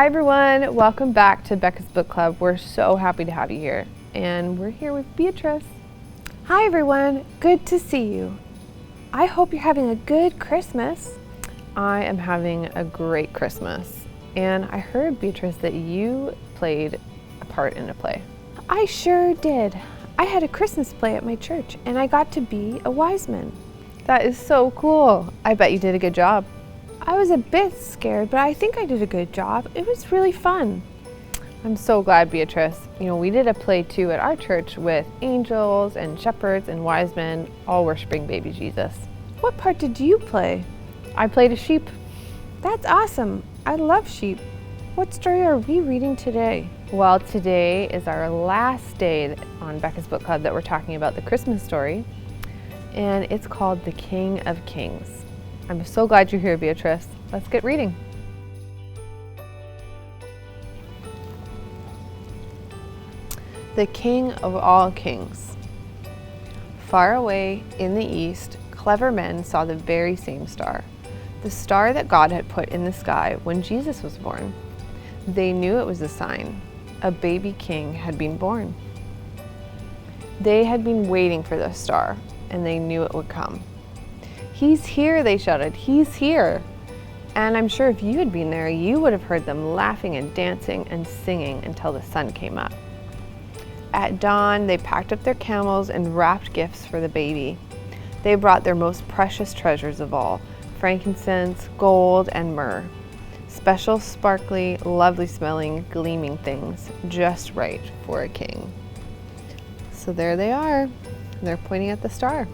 Hi everyone, welcome back to Bekah's Book Club. We're so happy to have you here. And we're here with Beatrice. Hi everyone, good to see you. I hope you're having a good Christmas. I am having a great Christmas. And I heard, Beatrice, that you played a part in a play. I sure did. I had a Christmas play at my church and I got to be a wise man. That is so cool. I bet you did a good job. I was a bit scared, but I think I did a good job. It was really fun. I'm so glad, Beatrice. You know, we did a play too at our church with angels and shepherds and wise men all worshiping baby Jesus. What part did you play? I played a sheep. That's awesome. I love sheep. What story are we reading today? Well, today is our last day on Bekah's Book Club that we're talking about the Christmas story, and it's called The King of Kings. I'm so glad you're here, Beatrice. Let's get reading. The King of all kings. Far away in the east, clever men saw the very same star, the star that God had put in the sky when Jesus was born. They knew it was a sign. A baby king had been born. They had been waiting for the star, and they knew it would come. "He's here," they shouted. "He's here." And I'm sure if you had been there, you would have heard them laughing and dancing and singing until the sun came up. At dawn, they packed up their camels and wrapped gifts for the baby. They brought their most precious treasures of all, frankincense, gold, and myrrh. Special, sparkly, lovely smelling, gleaming things, just right for a king. So there they are. They're pointing at the star.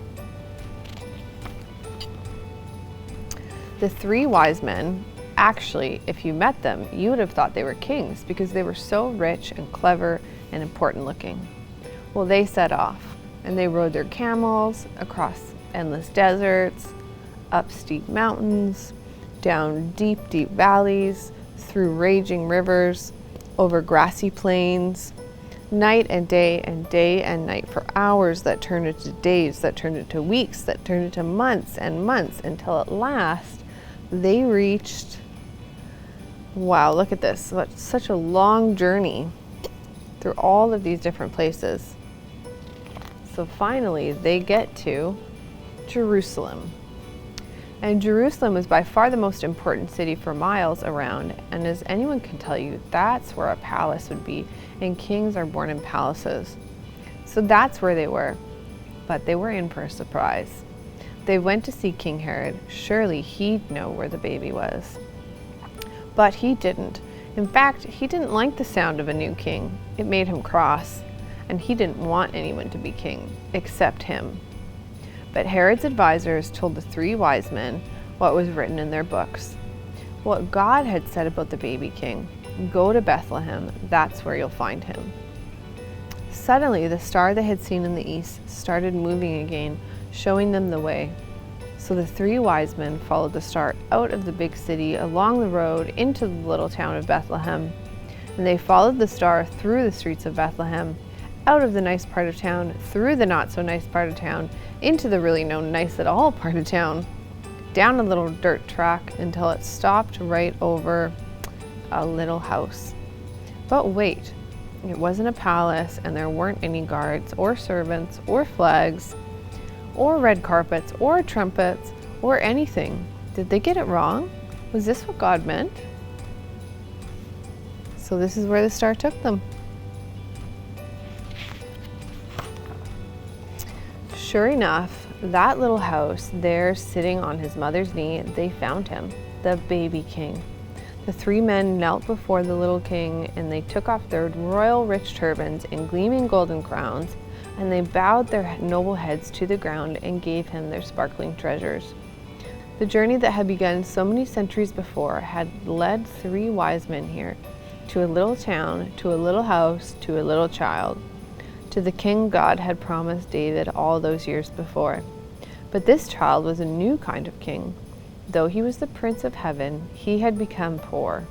The three wise men, actually, if you met them, you would have thought they were kings because they were so rich and clever and important looking. Well, they set off and they rode their camels across endless deserts, up steep mountains, down deep, deep valleys, through raging rivers, over grassy plains, night and day and night for hours that turned into days, that turned into weeks, that turned into months and months, until at last they reached, wow, look at this, such a long journey through all of these different places. So finally they get to Jerusalem. And Jerusalem was by far the most important city for miles around, and as anyone can tell you, that's where a palace would be, and kings are born in palaces. So that's where they were, but they were in for a surprise. They went to see King Herod. Surely he'd know where the baby was. But he didn't. In fact, he didn't like the sound of a new king. It made him cross, and he didn't want anyone to be king except him. But Herod's advisors told the three wise men what was written in their books. What God had said about the baby king. Go to Bethlehem, that's where you'll find him. Suddenly, the star they had seen in the east started moving again, showing them the way. So the three wise men followed the star out of the big city, along the road, into the little town of Bethlehem. And they followed the star through the streets of Bethlehem, out of the nice part of town, through the not so nice part of town, into the really no nice at all part of town, down a little dirt track until it stopped right over a little house. But wait, it wasn't a palace, and there weren't any guards or servants or flags or red carpets or trumpets or anything. Did they get it wrong? Was this what God meant? So this is where the star took them. Sure enough, that little house there sitting on his mother's knee, they found him, the baby king. The three men knelt before the little king, and they took off their royal rich turbans and gleaming golden crowns, and they bowed their noble heads to the ground and gave him their sparkling treasures. The journey that had begun so many centuries before had led three wise men here, to a little town, to a little house, to a little child, to the king God had promised David all those years before. But this child was a new kind of king. Though he was the Prince of Heaven, he had become poor.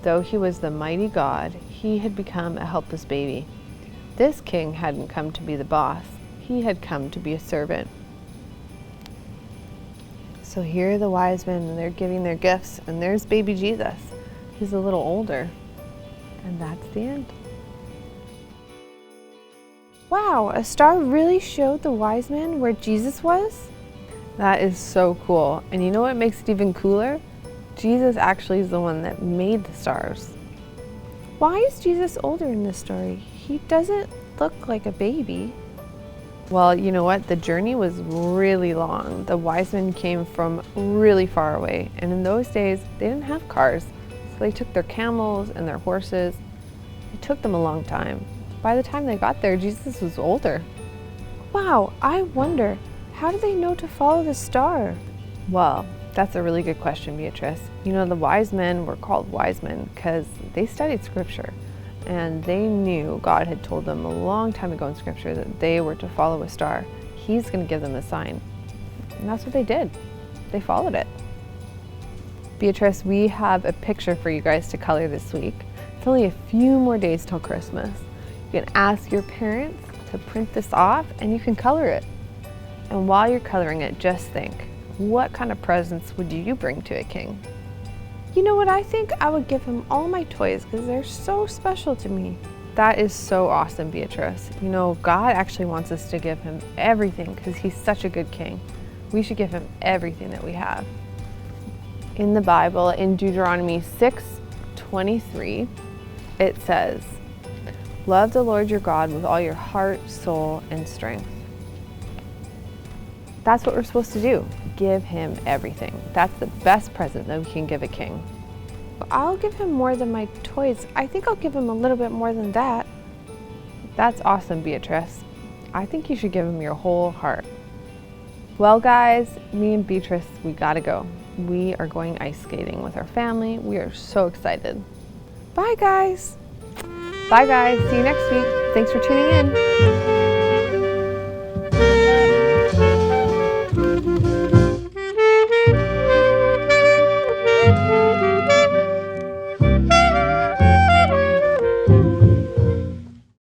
Though he was the mighty God, he had become a helpless baby. This king hadn't come to be the boss. He had come to be a servant. So here are the wise men, and they're giving their gifts, and there's baby Jesus, he's a little older. And that's the end. Wow, a star really showed the wise men where Jesus was? That is so cool. And you know what makes it even cooler? Jesus actually is the one that made the stars. Why is Jesus older in this story? He doesn't look like a baby. Well, you know what? The journey was really long. The wise men came from really far away. And in those days, they didn't have cars. So they took their camels and their horses. It took them a long time. By the time they got there, Jesus was older. Wow, I wonder, how do they know to follow the star? Well, that's a really good question, Beatrice. You know, the wise men were called wise men because they studied scripture and they knew God had told them a long time ago in scripture that they were to follow a star. He's going to give them a sign. And that's what they did. They followed it. Beatrice, we have a picture for you guys to color this week. It's only a few more days till Christmas. You can ask your parents to print this off and you can color it. And while you're coloring it, just think, what kind of presents would you bring to a king? You know what, I think I would give him all my toys because they're so special to me. That is so awesome, Beatrice. You know, God actually wants us to give him everything because he's such a good king. We should give him everything that we have. In the Bible, in Deuteronomy 6:23, it says, "Love the Lord your God with all your heart, soul, and strength." That's what we're supposed to do. Give him everything. That's the best present that we can give a king. I'll give him more than my toys. I think I'll give him a little bit more than that. That's awesome, Beatrice. I think you should give him your whole heart. Well, guys, me and Beatrice, we gotta go. We are going ice skating with our family. We are so excited. Bye, guys. Bye, guys. See you next week. Thanks for tuning in.